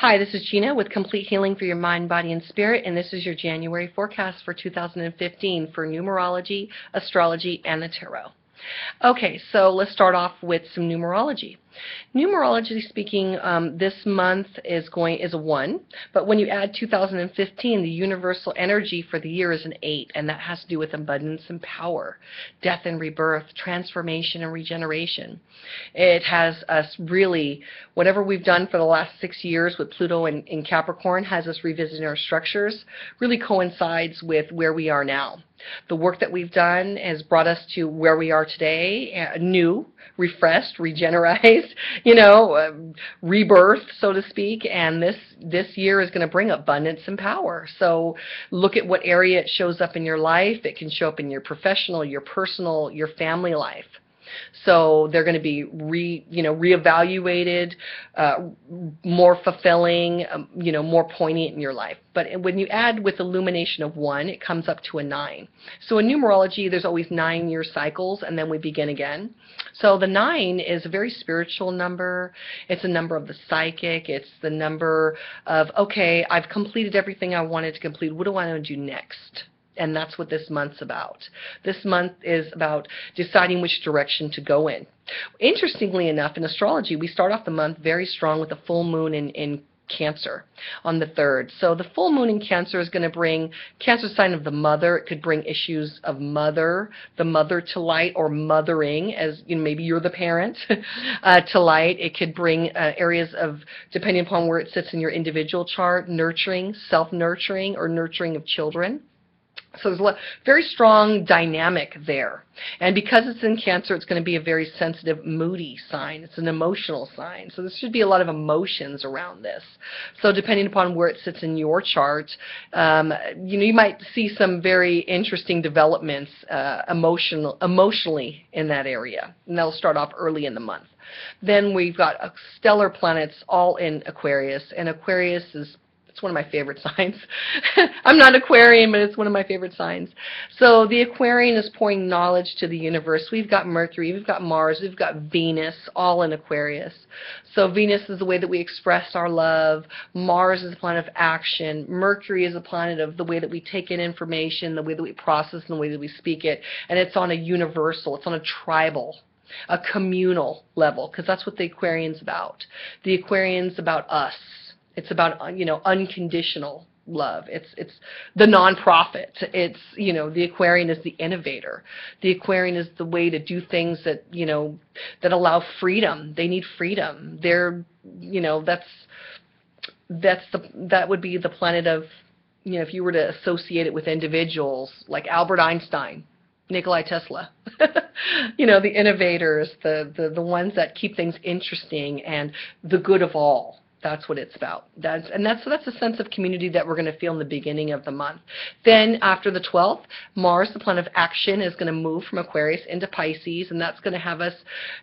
Hi, this is Gina with Complete Healing for your Mind, Body, and Spirit, and this is your January forecast for 2015 for numerology, astrology, and the tarot. Okay, so let's start off with some numerology. Numerologically speaking, this month is a 1, but when you add 2015, the universal energy for the year is an 8, and that has to do with abundance and power, death and rebirth, transformation and regeneration. It has us really, whatever we've done for the last 6 years with Pluto in Capricorn has us revisiting our structures, really coincides with where we are now. The work that we've done has brought us to where we are today, new, refreshed, regenerized, rebirth, so to speak, and this year is going to bring abundance and power. So look at what area it shows up in your life. It can show up in your professional, your personal, your family life. So they're going to be reevaluated, more fulfilling, more poignant in your life. But when you add with illumination of 1, it comes up to a 9. So in numerology, there's always 9-year cycles, and then we begin again. So the 9 is a very spiritual number. It's a number of the psychic. It's the number of, okay, I've completed everything I wanted to complete. What do I want to do next? And that's what this month's about. This month is about deciding which direction to go in. Interestingly enough, in astrology, we start off the month very strong with the full moon in Cancer on the 3rd. So the full moon in Cancer is going to bring Cancer sign of the mother. It could bring issues of the mother to light, or mothering, as maybe you're the parent, to light. It could bring areas of, depending upon where it sits in your individual chart, nurturing, self-nurturing, or nurturing of children. So there's a very strong dynamic there. And because it's in Cancer, it's going to be a very sensitive, moody sign. It's an emotional sign. So there should be a lot of emotions around this. So depending upon where it sits in your chart, you might see some very interesting developments emotionally in that area. And that'll start off early in the month. Then we've got stellar planets all in Aquarius. And Aquarius it's one of my favorite signs. I'm not Aquarian, but it's one of my favorite signs. So the Aquarian is pouring knowledge to the universe. We've got Mercury, we've got Mars, we've got Venus, all in Aquarius. So Venus is the way that we express our love. Mars is a planet of action. Mercury is a planet of the way that we take in information, the way that we process, and the way that we speak it. And it's on a universal, it's on a tribal, a communal level, because that's what the Aquarian's about. The Aquarian's about us. It's about, unconditional love. It's the nonprofit. It's, the Aquarian is the innovator. The Aquarian is the way to do things that, that allow freedom. They need freedom. They're, that would be the planet of, if you were to associate it with individuals like Albert Einstein, Nikola Tesla, the innovators, the ones that keep things interesting and the good of all. That's what it's about. That's a sense of community that we're going to feel in the beginning of the month. Then after the 12th, Mars, the planet of action, is going to move from Aquarius into Pisces, and that's going to have us,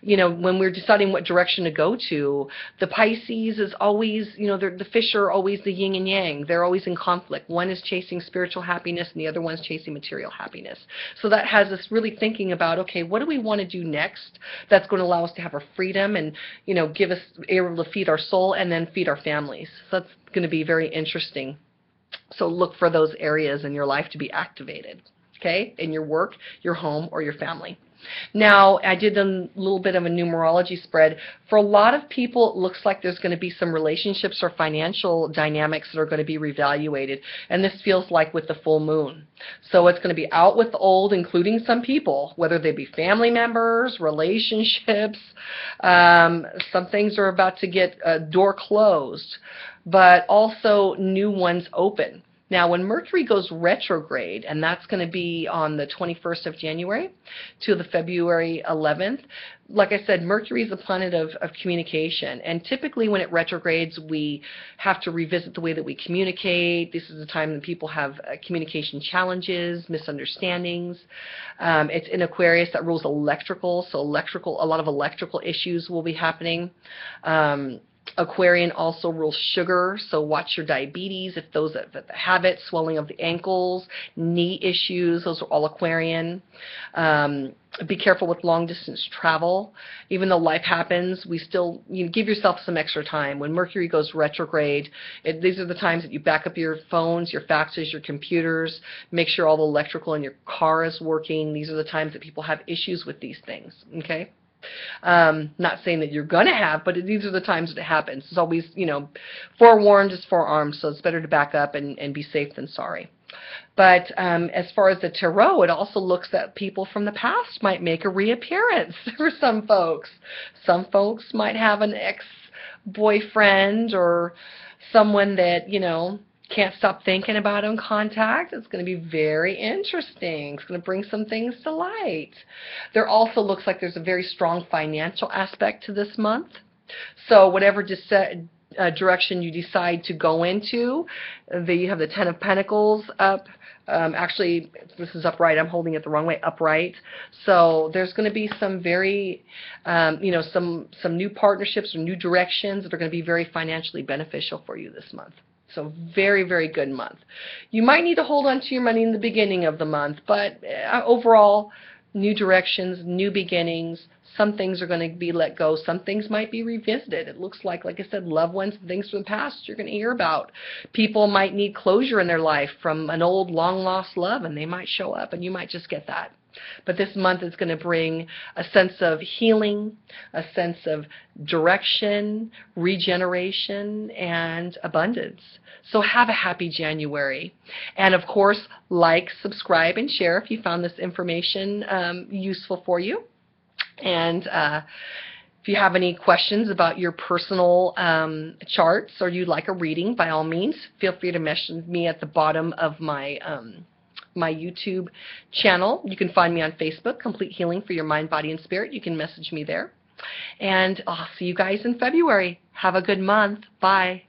when we're deciding what direction to go to, the Pisces is always, the fish are always the yin and yang. They're always in conflict. One is chasing spiritual happiness, and the other one's chasing material happiness. So that has us really thinking about, okay, what do we want to do next that's going to allow us to have our freedom and, give us able to feed our soul and then feed our families. So that's going to be very interesting. So look for those areas in your life to be activated, okay, in your work, your home, or your family. Now, I did a little bit of a numerology spread. For a lot of people, it looks like there's going to be some relationships or financial dynamics that are going to be reevaluated, and this feels like with the full moon. So it's going to be out with the old, including some people, whether they be family members, relationships. Some things are about to get a door closed, but also new ones open. Now, when Mercury goes retrograde, and that's going to be on the 21st of January to the February 11th, like I said, Mercury is a planet of communication. And typically when it retrogrades, we have to revisit the way that we communicate. This is the time that people have communication challenges, misunderstandings. It's in Aquarius that rules electrical, so a lot of electrical issues will be happening. Aquarian also rules sugar, so watch your diabetes if those that have it, swelling of the ankles, knee issues, those are all Aquarian. Be careful with long distance travel. Even though life happens, you give yourself some extra time. When Mercury goes retrograde, these are the times that you back up your phones, your faxes, your computers, make sure all the electrical in your car is working. These are the times that people have issues with these things, okay? Not saying that you're going to have, but these are the times that it happens. It's always, forewarned is forearmed, so it's better to back up and be safe than sorry. But as far as the tarot, it also looks that people from the past might make a reappearance for some folks. Some folks might have an ex-boyfriend or someone that, can't stop thinking about in contact. It's going to be very interesting. It's going to bring some things to light. There also looks like there's a very strong financial aspect to this month. So whatever direction you decide to go into, you have the Ten of Pentacles up. Actually, this is upright. I'm holding it the wrong way, upright. So there's going to be some very, some new partnerships or new directions that are going to be very financially beneficial for you this month. So very, very good month. You might need to hold on to your money in the beginning of the month, but overall, new directions, new beginnings. Some things are going to be let go. Some things might be revisited. It looks like I said, loved ones, things from the past you're going to hear about. People might need closure in their life from an old, long-lost love, and they might show up, and you might just get that. But this month is going to bring a sense of healing, a sense of direction, regeneration, and abundance. So have a happy January. And of course, like, subscribe, and share if you found this information useful for you. And if you have any questions about your personal charts or you'd like a reading, by all means, feel free to message me at the bottom of my my YouTube channel. You can find me on Facebook, Complete Healing for Your Mind, Body, and Spirit. You can message me there. And I'll see you guys in February. Have a good month. Bye.